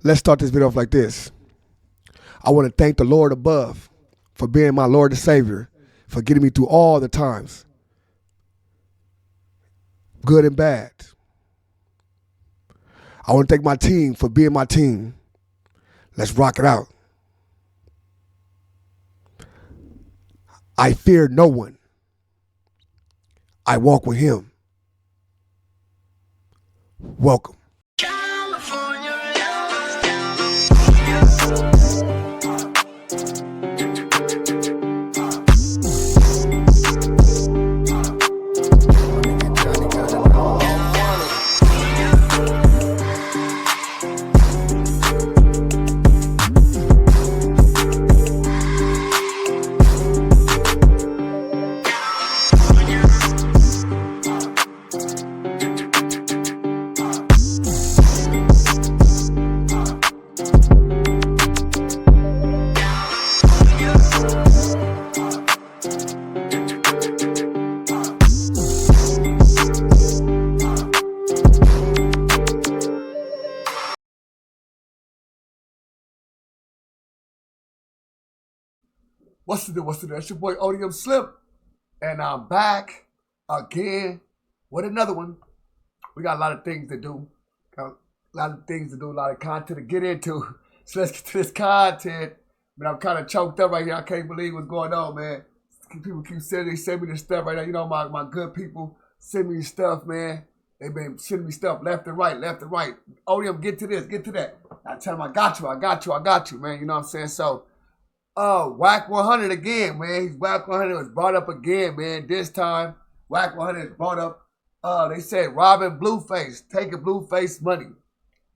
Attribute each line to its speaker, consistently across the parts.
Speaker 1: Let's start this video off like this. I want to thank the Lord above for being my Lord and Savior, for getting me through all the times, good and bad. I want to thank my team for being my team. Let's rock it out. I fear no one. I walk with him. Welcome. What's the deal? That's your boy ODM Slim. And I'm back again with another one. We got a lot of things to do. A lot of content to get into. So let's get to this content. Man, I'm kind of choked up right here. I can't believe what's going on, man. People keep sending me this stuff right now. You know, my good people send me stuff, man. They've been sending me stuff left and right. ODM, get to this, get to that. I tell them, I got you, man. You know what I'm saying? So, Wack 100 again, man. Wack 100 was brought up again, man. This time, Wack 100 is brought up. They said robbing Blueface, taking Blueface money.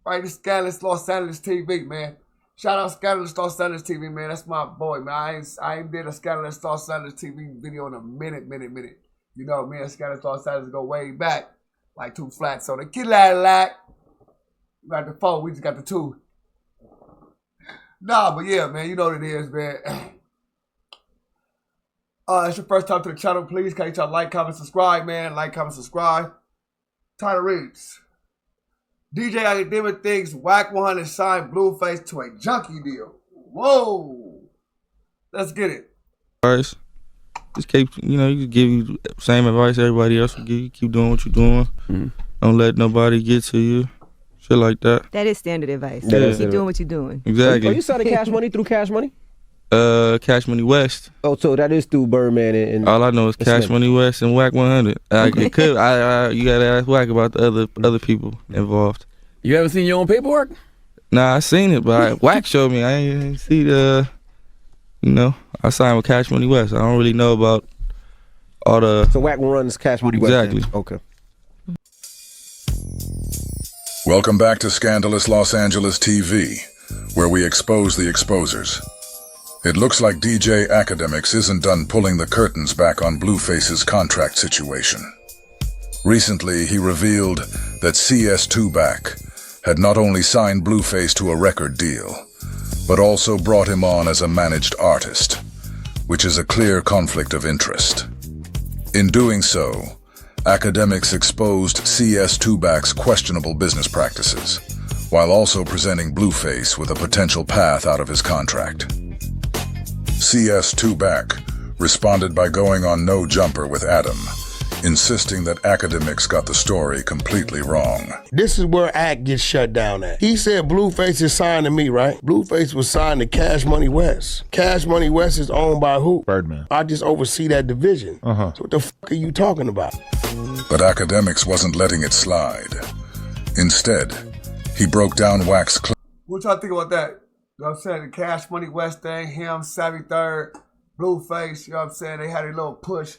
Speaker 1: Right, this Scandalous Los Angeles TV, man. Shout out Scandalous Los Angeles TV, man. That's my boy, man. I ain't did a Scandalous Los Angeles TV video in a minute. You know, me and Scandalous Los Angeles go way back, like 2 flats. So the kid lack. We got the 4, we just got the 2. Nah, but yeah, man, you know what it is, man. It's your first time to the channel, please. Can y'all like, comment, subscribe, man? Like, comment, subscribe. Title reads: DJ Akademiks thinks Wack 100 signed Blueface to a junkie deal. Whoa. Let's get it.
Speaker 2: Advice. Just keep, you can give you the same advice everybody else will give you. Keep doing what you're doing. Don't let nobody get to you. Shit like that.
Speaker 3: That is standard advice.
Speaker 2: Yeah.
Speaker 3: Keep doing what you're doing.
Speaker 2: Exactly.
Speaker 4: Oh, you selling Cash Money through Cash Money?
Speaker 2: Cash Money West.
Speaker 4: Oh, so that is through Birdman and
Speaker 2: all I know is Cash Money West and Wack 100.
Speaker 4: Okay.
Speaker 2: You gotta ask Wack about the other people involved.
Speaker 5: You haven't seen your own paperwork?
Speaker 2: Nah, I seen it, but Wack showed me. I ain't see the. I signed with Cash Money West. I don't really know about all the.
Speaker 4: So Wack runs Cash Money West.
Speaker 2: Exactly.
Speaker 4: Then. Okay.
Speaker 6: Welcome back to Scandalous Los Angeles TV, where we expose the exposers. It looks like DJ Akademiks isn't done pulling the curtains back on Blueface's contract situation. Recently, he revealed that CS2 Back had not only signed Blueface to a record deal, but also brought him on as a managed artist, which is a clear conflict of interest. In doing so, Akademiks exposed CS2 Back's questionable business practices, while also presenting Blueface with a potential path out of his contract. CS2 Back responded by going on No Jumper with Adam, insisting that Akademiks got the story completely wrong.
Speaker 7: This is where Ack gets shut down at. He said Blueface is signed to me, right? Blueface was signed to Cash Money West. Cash Money West is owned by who?
Speaker 8: Birdman.
Speaker 7: I just oversee that division. So what the fuck are you talking about?
Speaker 6: But Akademiks wasn't letting it slide. Instead, he broke down Wack's claim.
Speaker 1: What y'all think about that? You know what I'm saying? The Cash Money West thing, him, Savvy Third, Blueface, you know what I'm saying? They had a little push.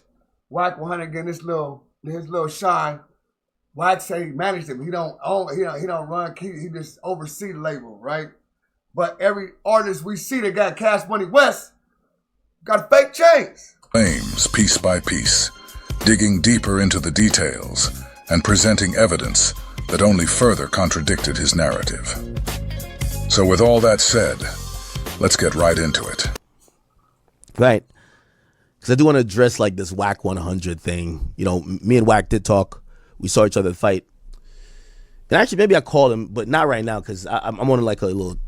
Speaker 1: Wack 100 getting his little shine. Wack say he managed it, but he don't own, he don't run, he just oversee the label, right? But every artist we see that got Cash Money West got fake chains.
Speaker 6: Claims piece by piece, digging deeper into the details and presenting evidence that only further contradicted his narrative. So with all that said, let's get right into it.
Speaker 9: Right. Because I do want to address like this Wack 100 thing. Me and Wack did talk. We saw each other fight. And actually, maybe I called him, but not right now because I'm on like a little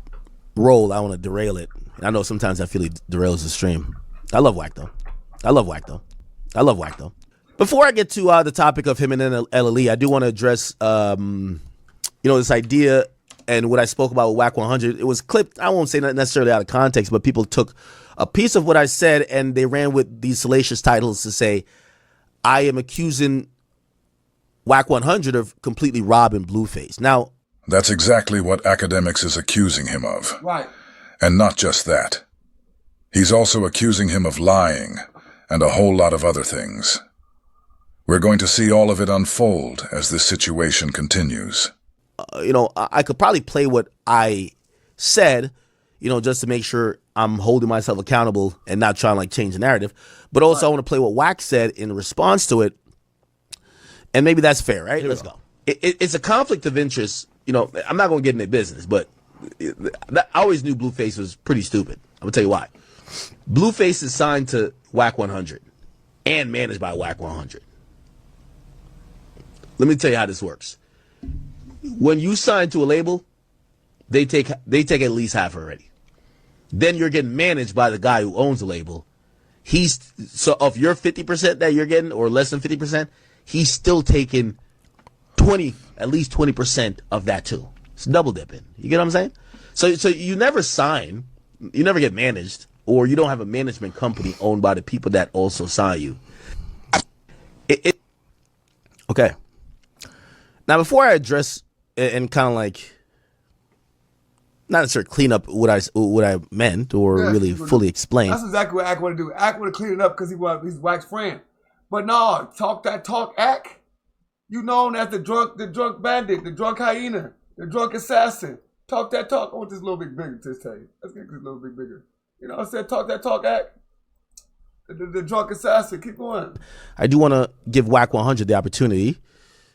Speaker 9: roll. I want to derail it. And I know sometimes I feel he derails the stream. I love Wack though. I love Wack though. Before I get to the topic of him and LLE, I do want to address, this idea and what I spoke about with Wack 100. It was clipped. I won't say that necessarily out of context, but people took a piece of what I said and they ran with these salacious titles to say, I am accusing Wack 100 of completely robbing Blueface. Now,
Speaker 6: That's exactly what Akademiks is accusing him of.
Speaker 1: Right.
Speaker 6: And not just that. He's also accusing him of lying and a whole lot of other things. We're going to see all of it unfold as this situation continues.
Speaker 9: I could probably play what I said, just to make sure I'm holding myself accountable and not trying to like change the narrative. But also I want to play what Wack said in response to it. And maybe that's fair, right? Let's go. It's a conflict of interest. I'm not going to get in their business, but I always knew Blueface was pretty stupid. I'm going to tell you why. Blueface is signed to Wack 100 and managed by Wack 100. Let me tell you how this works. When you sign to a label, they take at least half already. Then you're getting managed by the guy who owns the label. So of your 50% that you're getting, or less than 50%, he's still taking at least 20% of that too. It's double dipping. You get what I'm saying? So you never sign, you never get managed, or you don't have a management company owned by the people that also sign you. Okay. Now, before I address and kind of like, not necessarily clean up what I meant or really fully explain.
Speaker 1: That's exactly what Ack want to do. Ack want to clean it up because he's Wack's friend. But no, talk that talk, Ack. You known as the drunk bandit, the drunk hyena, the drunk assassin. Talk that talk. I want this a little bit bigger to tell you. Let's get this a little bit bigger. You know what I said? Talk that talk, Ack. The drunk assassin. Keep going.
Speaker 9: I do want to give Wack 100 the opportunity.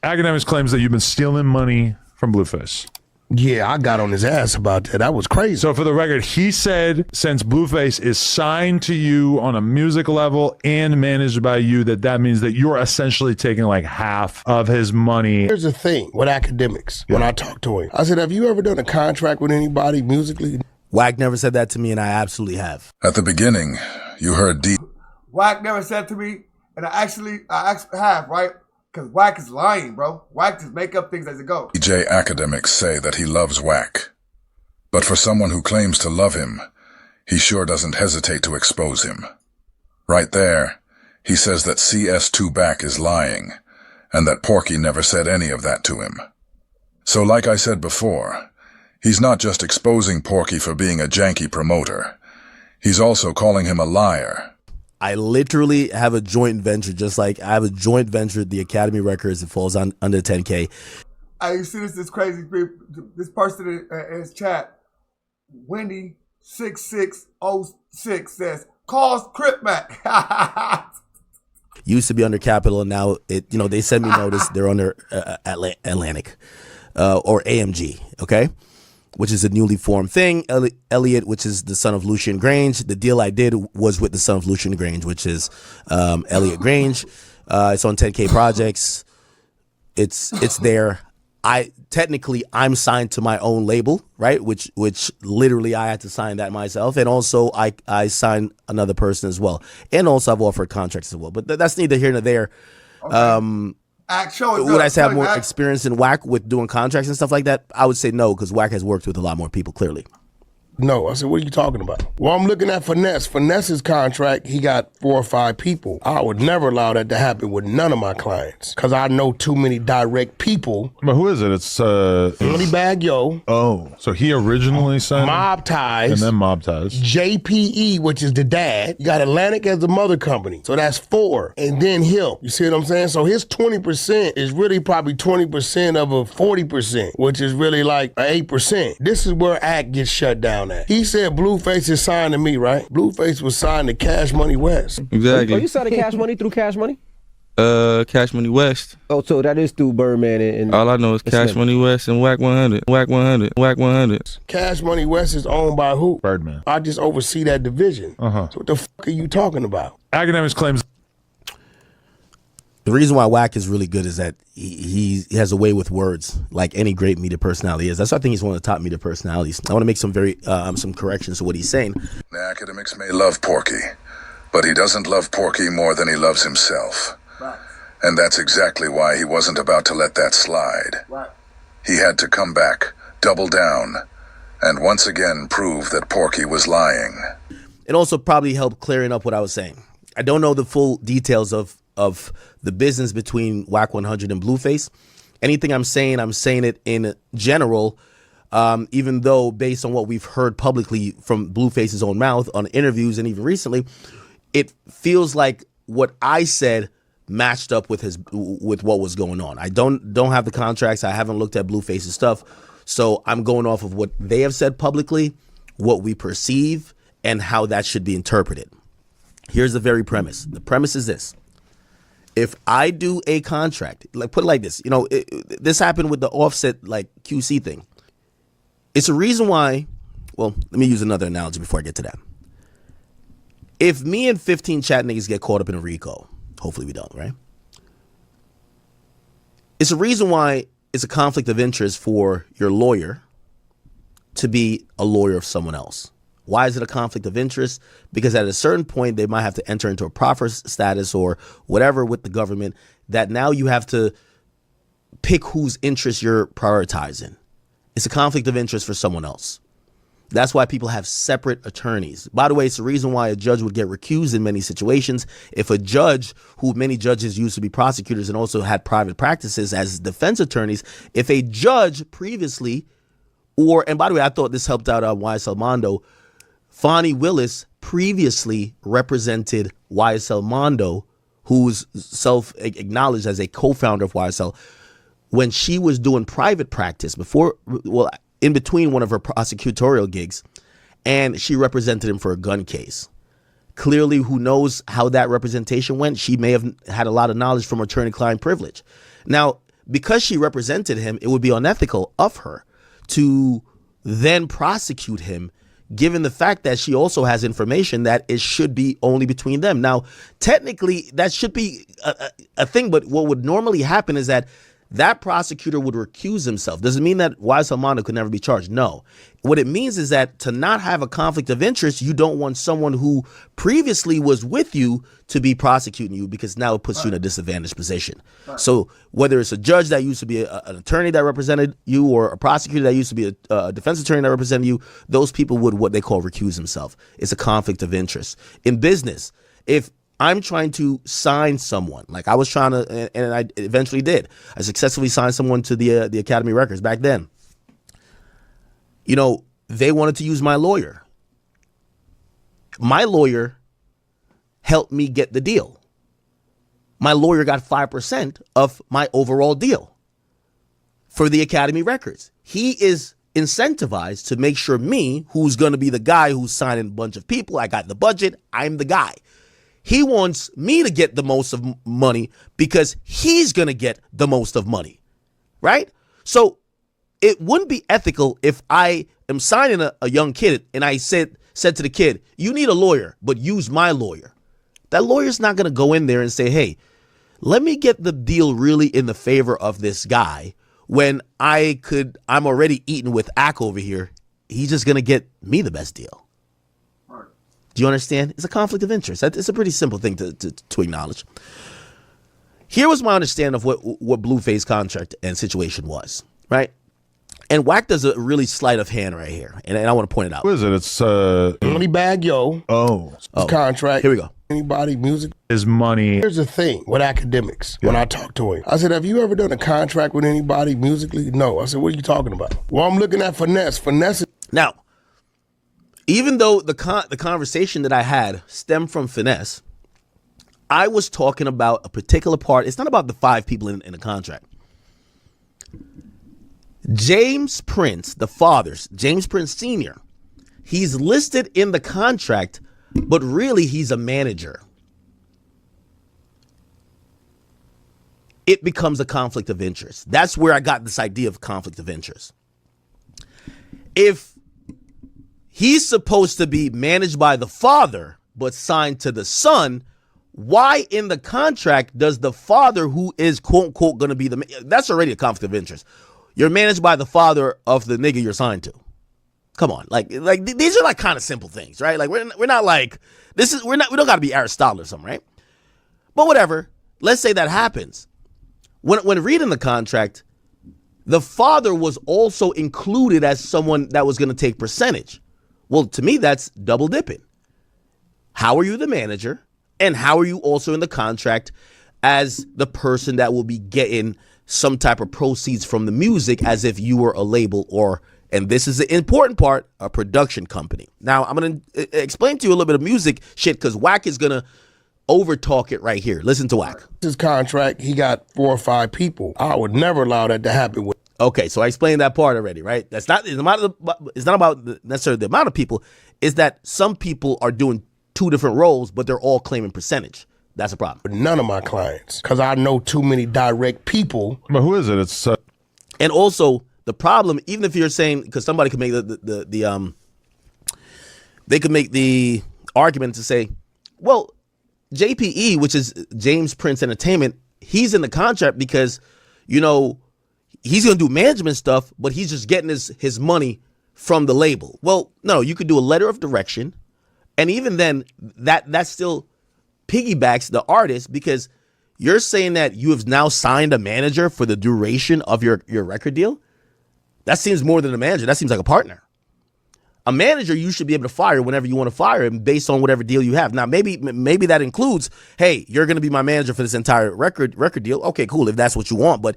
Speaker 3: Akademiks claims that you've been stealing money from Blueface.
Speaker 7: Yeah, I got on his ass about that. That was crazy.
Speaker 3: So for the record, he said since Blueface is signed to you on a music level and managed by you, that means that you're essentially taking like half of his money.
Speaker 7: Here's the thing with Akademiks. When I talked to him, I said, have you ever done a contract with anybody musically?
Speaker 9: Wack never said that to me, and I absolutely have.
Speaker 6: At the beginning, you heard
Speaker 1: Wack never said to me, and I actually have, right? Because Wack is lying, bro. Wack just make up things as it goes.
Speaker 6: DJ Akademiks say that he loves Wack. But for someone who claims to love him, he sure doesn't hesitate to expose him. Right there, he says that CS2 Back is lying, and that Porky never said any of that to him. So like I said before, he's not just exposing Porky for being a janky promoter. He's also calling him a liar.
Speaker 9: I literally have a joint venture, just like I have a joint venture at the Academy Records. It falls under 10K.
Speaker 1: You see this crazy, this person in his chat, Wendy6606 says, calls Crip Mac.
Speaker 9: Used to be under Capital, and now they send me notice they're under Atlantic or AMG, okay? Which is a newly formed thing. Elliot, which is the son of Lucian Grange. The deal I did was with the son of Lucian Grange, which is Elliot Grange. It's on 10K Projects. It's there. I'm signed to my own label, right? Which literally I had to sign that myself, and also I signed another person as well, and also I've offered contracts as well. But that's neither here nor there.
Speaker 1: Okay.
Speaker 9: Would I say I have more experience in Wack with doing contracts and stuff like that? I would say no, because Wack has worked with a lot more people, clearly.
Speaker 7: No, I said, what are you talking about? Well, I'm looking at Finesse. Finesse's contract, he got 4 or 5 people. I would never allow that to happen with none of my clients, because I know too many direct people.
Speaker 3: But who is it? It's
Speaker 7: Moneybag Yo.
Speaker 3: Oh, so he originally signed
Speaker 7: Mob Ties.
Speaker 3: And then Mob Ties.
Speaker 7: JPE, which is the dad. You got Atlantic as the mother company. So that's 4. And then him. You see what I'm saying? So his 20% is really probably 20% of a 40%, which is really like 8%. This is where Act gets shut down. He said Blueface is signed to me, right? Blueface was signed to Cash Money West.
Speaker 2: Exactly.
Speaker 4: Oh, you signed to Cash Money through Cash Money?
Speaker 2: Cash Money West.
Speaker 4: Oh, so that is through Birdman and
Speaker 2: all I know is Cash Money West and Wack 100. Wack 100. Wack 100.
Speaker 7: Cash Money West is owned by who?
Speaker 3: Birdman.
Speaker 7: I just oversee that division. So what the fuck are you talking about?
Speaker 3: Akademiks claims.
Speaker 9: The reason why Wack is really good is that he has a way with words, like any great media personality is. That's why I think he's one of the top media personalities. I want to make some corrections to what he's saying.
Speaker 6: The Akademiks may love Porky, but he doesn't love Porky more than he loves himself.
Speaker 1: Right.
Speaker 6: And that's exactly why he wasn't about to let that slide.
Speaker 1: Right.
Speaker 6: He had to come back, double down, and once again prove that Porky was lying.
Speaker 9: It also probably helped clearing up what I was saying. I don't know the full details of the business between Wack 100 and Blueface. Anything I'm saying it in general, even though based on what we've heard publicly from Blueface's own mouth on interviews and even recently, it feels like what I said matched up with what was going on. I don't have the contracts. I haven't looked at Blueface's stuff. So I'm going off of what they have said publicly, what we perceive, and how that should be interpreted. Here's the very premise. The premise is this. If I do a contract, like put it like this, this happened with the Offset like QC thing. It's a reason why, well, let me use another analogy before I get to that. If me and 15 chat niggas get caught up in a RICO, hopefully we don't, right? It's a reason why it's a conflict of interest for your lawyer to be a lawyer of someone else. Why is it a conflict of interest? Because at a certain point, they might have to enter into a proffer status or whatever with the government that now you have to pick whose interest you're prioritizing. It's a conflict of interest for someone else. That's why people have separate attorneys. By the way, it's the reason why a judge would get recused in many situations. If a judge, who many judges used to be prosecutors and also had private practices as defense attorneys, if a judge previously, and by the way, I thought this helped out YSL Mondo, Fonnie Willis previously represented YSL Mondo, who's self-acknowledged as a co-founder of YSL, when she was doing private practice in between one of her prosecutorial gigs, and she represented him for a gun case. Clearly, who knows how that representation went? She may have had a lot of knowledge from attorney-client privilege. Now, because she represented him, it would be unethical of her to then prosecute him, given the fact that she also has information that it should be only between them. Now, technically, that should be a thing, but what would normally happen is that prosecutor would recuse himself. Doesn't mean that YSL Mondo could never be charged. No. What it means is that to not have a conflict of interest, you don't want someone who previously was with you to be prosecuting you, because now it puts you in a disadvantaged position. So whether it's a judge that used to be an attorney that represented you, or a prosecutor that used to be a defense attorney that represented you, those people would what they call recuse themselves. It's a conflict of interest. In business, if I'm trying to sign someone, like I was trying to, and I eventually did. I successfully signed someone to the Academy Records back then. They wanted to use my lawyer. My lawyer helped me get the deal. My lawyer got 5% of my overall deal for the Academy Records. He is incentivized to make sure me, who's going to be the guy who's signing a bunch of people, I got the budget, I'm the guy. He wants me to get the most of money because he's going to get the most of money, right? So it wouldn't be ethical if I am signing a young kid and I said to the kid, you need a lawyer, but use my lawyer. That lawyer's not going to go in there and say, hey, let me get the deal really in the favor of this guy when I'm already eating with Ack over here. He's just going to get me the best deal. Do you understand? It's a conflict of interest. It's a pretty simple thing to acknowledge. Here was my understanding of what Blueface contract and situation was, right? And Wack does a really sleight of hand right here, and I want to point it out.
Speaker 3: What is it? It's
Speaker 7: Money bag, yo.
Speaker 3: Oh.
Speaker 7: Contract.
Speaker 9: Here we go.
Speaker 7: Anybody, music.
Speaker 3: Is money.
Speaker 7: Here's the thing with Akademiks. When I talked to him, I said, have you ever done a contract with anybody musically? No. I said, what are you talking about? Well, I'm looking at finesse. Finesse.
Speaker 9: Now, even though the conversation that I had stemmed from finesse, I was talking about a particular part. It's not about the 5 people in the contract. James Prince, the father's, James Prince Sr., he's listed in the contract, but really he's a manager. It becomes a conflict of interest. That's where I got this idea of conflict of interest. If he's supposed to be managed by the father, but signed to the son, why in the contract does the father, who is quote unquote going to be that's already a conflict of interest. You're managed by the father of the nigga you're signed to. Come on, like these are like kind of simple things, right? Like we're not like we don't got to be Aristotle or something, right? But whatever. Let's say that happens. When reading the contract, the father was also included as someone that was going to take percentage. Well, to me, that's double dipping. How are you the manager? And how are you also in the contract as the person that will be getting some type of proceeds from the music as if you were a label or, and this is the important part, a production company. Now, I'm going to explain to you a little bit of music shit because Wack is going to overtalk it right here. Listen to Wack.
Speaker 7: His contract, he got 4 or 5 people. I would never allow that to happen with.
Speaker 9: Okay, so I explained that part already, right? It's not about necessarily the amount of people. It's that some people are doing 2 different roles, but they're all claiming percentage. That's a problem.
Speaker 7: None of my clients, because I know too many direct people.
Speaker 3: But who is it? It's
Speaker 9: and also the problem, even if you're saying, because somebody could make they could make the argument to say, well, JPE, which is James Prince Entertainment, he's in the contract because, you know, he's going to do management stuff, but he's just getting his money from the label. Well, no, you could do a letter of direction. And even then, that still piggybacks the artist because you're saying that you have now signed a manager for the duration of your record deal. That seems more than a manager. That seems like a partner. A manager, you should be able to fire whenever you want to fire him based on whatever deal you have. Now, maybe that includes, hey, you're going to be my manager for this entire record deal. Okay, cool, if that's what you want. But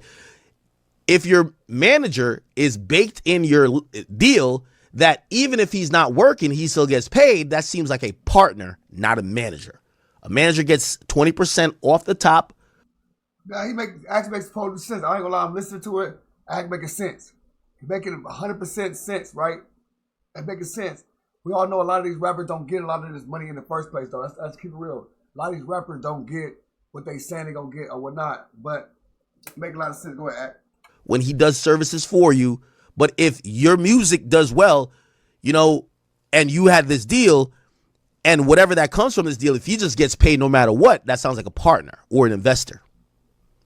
Speaker 9: if your manager is baked in your deal that even if he's not working, he still gets paid, that seems like a partner, not a manager. A manager gets 20% off the top.
Speaker 1: Now, actually makes total sense. I ain't gonna lie, I'm listening to it. Actually making sense. He's making 100% sense, right? It's making sense. We all know a lot of these rappers don't get a lot of this money in the first place, though. Let's keep it real. A lot of these rappers don't get what they saying they gonna get or whatnot. But make a lot of sense. Go ahead, Act.
Speaker 9: When he does services for you, but if your music does well, you know, and you had this deal, and whatever that comes from this deal, if he just gets paid no matter what, that sounds like a partner or an investor.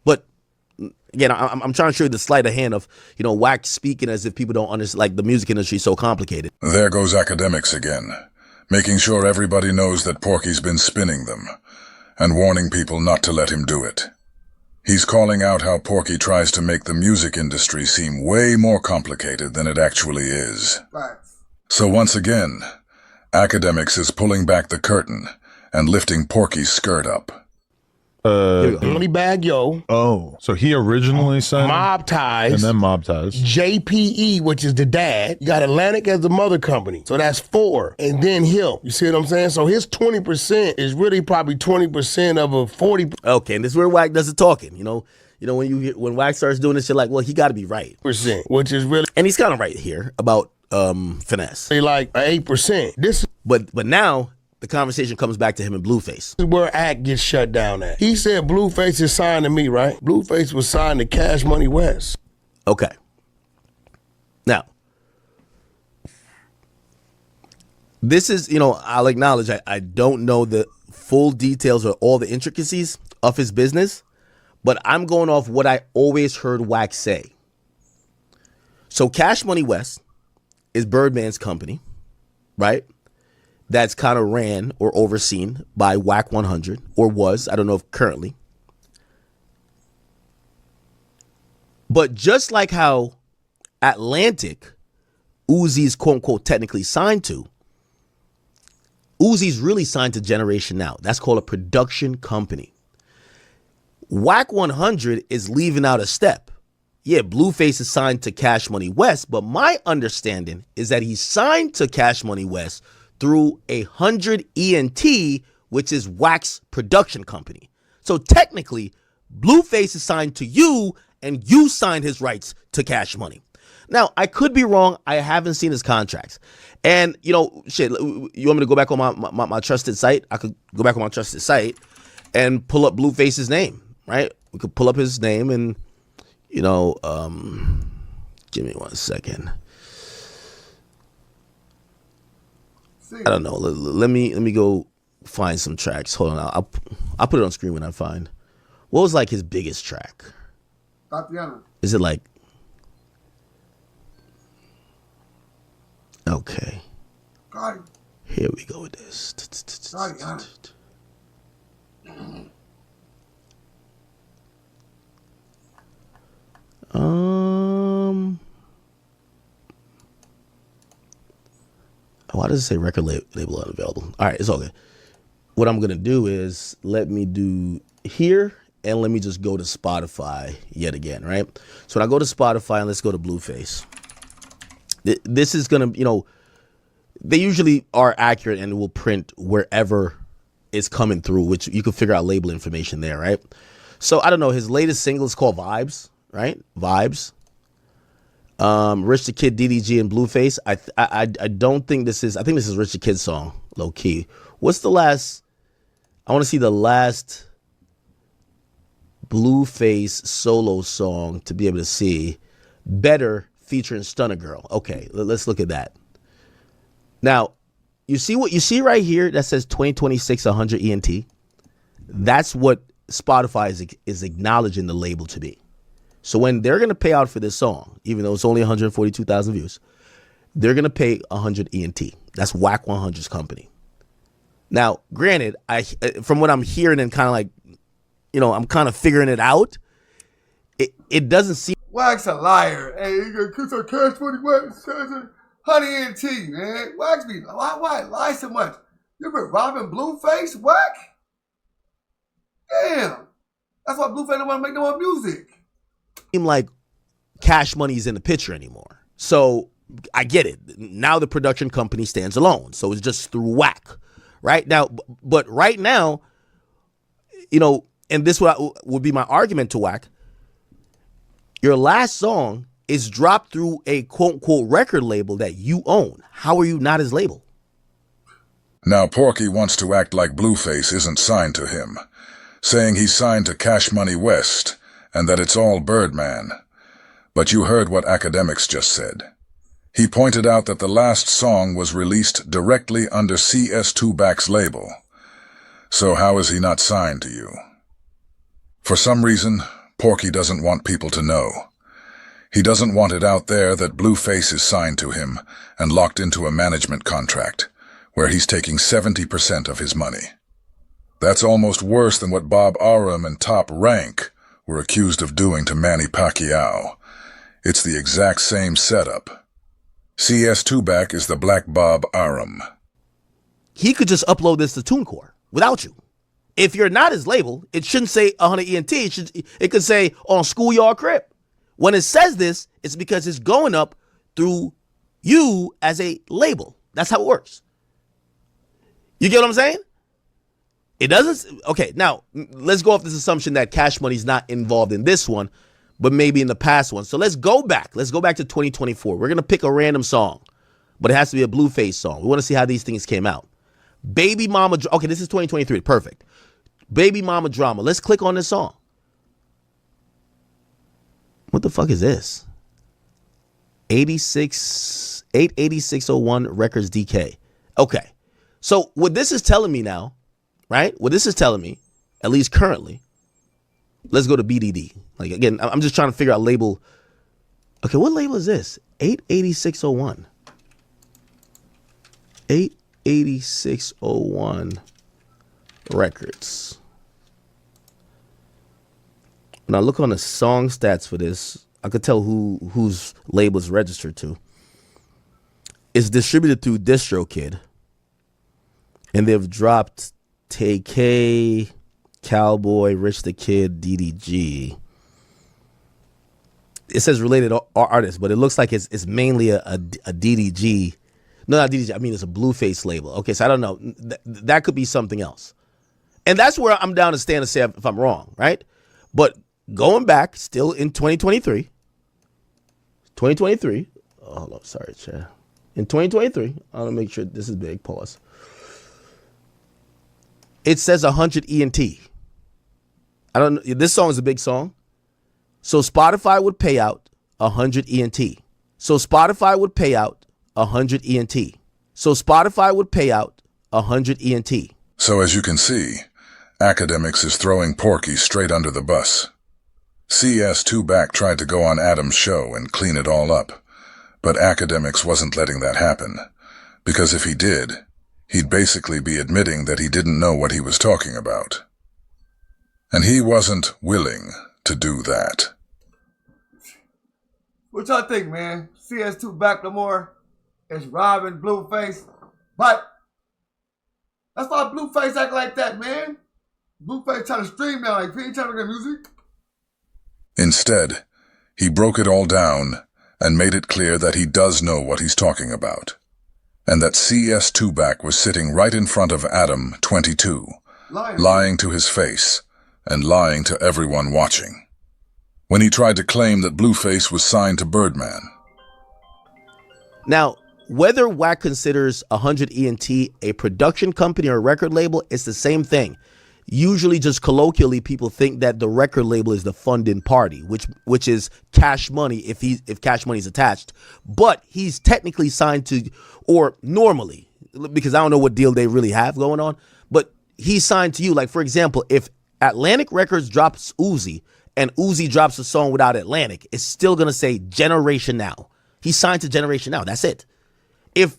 Speaker 9: But again, I'm trying to show you the sleight of hand of, you know, Wack speaking as if people don't understand, like the music industry is so complicated.
Speaker 6: There goes Akademiks again, making sure everybody knows that Porky's been spinning them and warning people not to let him do it. He's calling out how Porky tries to make the music industry seem way more complicated than it actually is.
Speaker 1: Right.
Speaker 6: So once again, Akademiks is pulling back the curtain and lifting Porky's skirt up.
Speaker 7: Money Bag Yo.
Speaker 3: Oh, so he originally signed
Speaker 7: Mob Ties.
Speaker 3: and then Mob Ties.
Speaker 7: JPE, which is the dad. You got Atlantic as the mother company. So that's 4. And then him. You see what I'm saying? So his 20% is really probably 20% of a 40%.
Speaker 9: Okay, and this is where Wack does the talking. You know when Wack starts doing this shit, like, well, he got to be right,
Speaker 7: Which is really,
Speaker 9: and he's kind of right here about finesse.
Speaker 7: like 8%. This
Speaker 9: But now the conversation comes back to him and Blueface.
Speaker 7: is where Act gets shut down at. He said Blueface is signed to me, right? Blueface was signed to Cash Money West.
Speaker 9: Okay. Now, this is, you know, I'll acknowledge I don't know the full details or all the intricacies of his business, but I'm going off what I always heard Wack say. So Cash Money West is Birdman's company, right? That's kind of ran or overseen by Wack 100, or was, I don't know if currently. But just like how Atlantic, Uzi's quote unquote technically signed to, Uzi's really signed to Generation Now. That's called a production company. Wack 100 is leaving out a step. Yeah, Blueface is signed to Cash Money West, but my understanding is that he's signed to Cash Money West through 100 ENT, which is Wack's production company. So technically, Blueface is signed to you, and you signed his rights to Cash Money. Now, I could be wrong. I haven't seen his contracts. And, you know, shit, you want me to go back on my trusted site? I could go back on my trusted site and pull up Blueface's name, right? We could pull up his name and, you know, give me 1 second. I don't know. Let me go find some tracks. Hold on, I'll put it on screen when I find. What was like his biggest track?
Speaker 1: Tatiana.
Speaker 9: Is it like? Okay.
Speaker 1: Cardi.
Speaker 9: Here we go with this.
Speaker 1: Tatiana.
Speaker 9: Why does it say record label unavailable? All right, it's all good. What I'm gonna do is let me do here, and let me just go to Spotify yet again, right? So when I go to Spotify, and let's go to Blueface. This is gonna, they usually are accurate and will print wherever it's coming through, which you can figure out label information there, right? So I don't know. His latest single is called Vibes, right? Vibes. Rich the Kid, DDG, and Blueface. I don't think this is. I think this is Rich the Kid's song, low key. What's the last? I want to see the last Blueface solo song to be able to see. Better featuring Stunner Girl. Okay, let's look at that. Now, you see what you see right here that says 2026 100 ENT. That's what Spotify is acknowledging the label to be. So when they're going to pay out for this song, even though it's only 142,000 views, they're going to pay 100 ENT. That's Wack 100's company. Now, granted, from what I'm hearing and kind of like, I'm kind of figuring it out, it doesn't seem.
Speaker 1: Wack's a liar. Hey, you gonna kiss our cash money, Wack? Honey and tea, man. Wack's be why lie so much? You been robbing Blueface, Wack? Damn. That's why Blueface don't want to make no more music.
Speaker 9: Seem like Cash Money's in the picture anymore. So I get it. Now the production company stands alone. So it's just through Wack. Right now, but right now, and this would be my argument to Wack. Your last song is dropped through a quote-unquote record label that you own. How are you not his label?
Speaker 6: Now Porky wants to act like Blueface isn't signed to him, saying he's signed to Cash Money West and that it's all Birdman. But you heard what Akademiks just said. He pointed out that the last song was released directly under CS2Back's label. So how is he not signed to you? For some reason, Porky doesn't want people to know. He doesn't want it out there that Blueface is signed to him and locked into a management contract, where he's taking 70% of his money. That's almost worse than what Bob Arum and Top Rank were accused of doing to Manny Pacquiao. It's the exact same setup. CS2Back is the Black Bob Arum.
Speaker 9: He could just upload this to TuneCore without you. If you're not his label, it shouldn't say 100 ENT. It could say on Schoolyard Crip. When it says this, it's because it's going up through you as a label. That's how it works. You get what I'm saying? It doesn't. Okay, now let's go off this assumption that Cash Money's not involved in this one, but maybe in the past one. So let's go back. Let's go back to 2024. We're going to pick a random song, but it has to be a Blueface song. We want to see how these things came out. Baby Mama. Okay, this is 2023. Perfect. Baby Mama Drama. Let's click on this song. What the fuck is this? 88601 Records DK. Okay. So what this is telling me now, right? What this is telling me, at least currently, let's go to BDD. Like, again, I'm just trying to figure out label. Okay, what label is this? 88601. 88601 Records. When I look on the song stats for this, I could tell whose label is registered to. It's distributed through DistroKid. And they've dropped TK, Cowboy, Rich the Kid, DDG. It says related artists, but it looks like it's mainly a DDG. No, not DDG. I mean, it's a Blueface label. Okay, so I don't know. That could be something else. And that's where I'm down to stand to say if I'm wrong, right? But going back, still in 2023. Oh, hold on. Sorry, Chad. In 2023, I want to make sure this is big. Pause. It says 100 ENT. I don't know. This song is a big song. So Spotify would pay out 100 ENT. So Spotify would pay out 100 ENT. So Spotify would pay out 100 ENT.
Speaker 6: So as you can see, Akademiks is throwing Porky straight under the bus. CS2back tried to go on Adam's show and clean it all up, but Akademiks wasn't letting that happen, because if he did, he'd basically be admitting that he didn't know what he was talking about. And he wasn't willing to do that.
Speaker 1: What y'all think, man? CS2back no more is robbing Blueface, but that's why Blueface act like that, man. Blueface trying to stream now, like he ain't trying to get music.
Speaker 6: Instead, he broke it all down and made it clear that he does know what he's talking about, and that CS2back was sitting right in front of Adam, 22, lying to his face and lying to everyone watching, when he tried to claim that Blueface was signed to Birdman.
Speaker 9: Now, whether Wack considers 100 ENT a production company or a record label, it's the same thing. Usually, just colloquially, people think that the record label is the funding party, which is Cash Money if Cash Money is attached. But he's technically signed to, or normally, because I don't know what deal they really have going on, but he's signed to you. Like, for example, if Atlantic Records drops Uzi and Uzi drops a song without Atlantic, it's still gonna say Generation Now. He's signed to Generation Now. That's it. If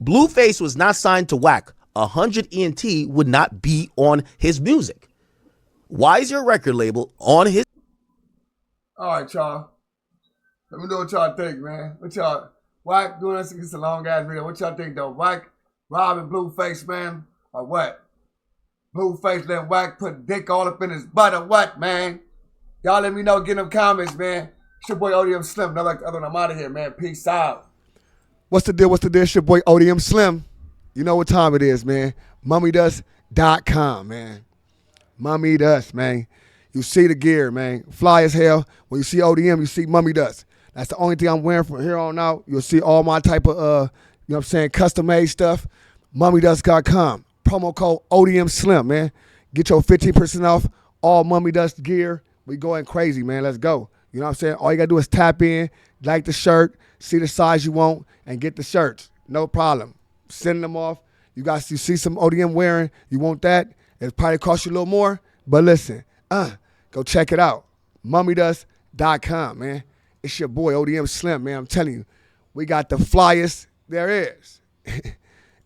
Speaker 9: Blueface was not signed to Wack, 100 ENT would not be on his music. Why is your record label on his?
Speaker 1: All right, y'all. Let me know what y'all think, man. What y'all, Wack doing this? It's a long ass video. What y'all think though? Wack robbing Blueface, man, or what? Blueface letting Wack put dick all up in his butt or what, man? Y'all let me know. Get them comments, man. It's your boy ODM Slim. Not like the other one. I'm out of here, man. Peace out. What's the deal? What's the deal? It's your boy ODM Slim. You know what time it is, man. MummyDust.com, man. Mummy Dust, man. You see the gear, man. Fly as hell. When you see ODM, you see Mummy Dust. That's the only thing I'm wearing from here on out. You'll see all my type of, you know what I'm saying, custom-made stuff. MummyDust.com. Promo code ODM Slim, man. Get your 15% off all Mummy Dust gear. We going crazy, man. Let's go. You know what I'm saying? All you got to do is tap in, like the shirt, see the size you want, and get the shirts. No problem. Sending them off. You see some ODM wearing. You want that? It probably cost you a little more. But listen, go check it out. MummyDust.com, man. It's your boy ODM Slim, man. I'm telling you, we got the flyest there is.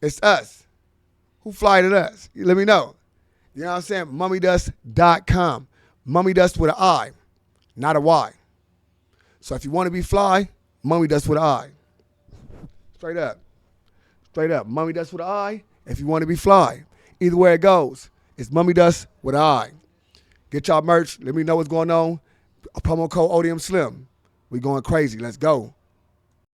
Speaker 1: It's us. Who fly to us? You let me know. You know what I'm saying? MummyDust.com. Mummy Dust with an I, not a Y. So if you want to be fly, Mummy Dust with an I. Straight up. Straight up. Mummy Dust with an I if you want to be fly. Either way it goes, it's Mummy Dust with an I. Get y'all merch. Let me know what's going on. A promo code ODM Slim. We going crazy. Let's go.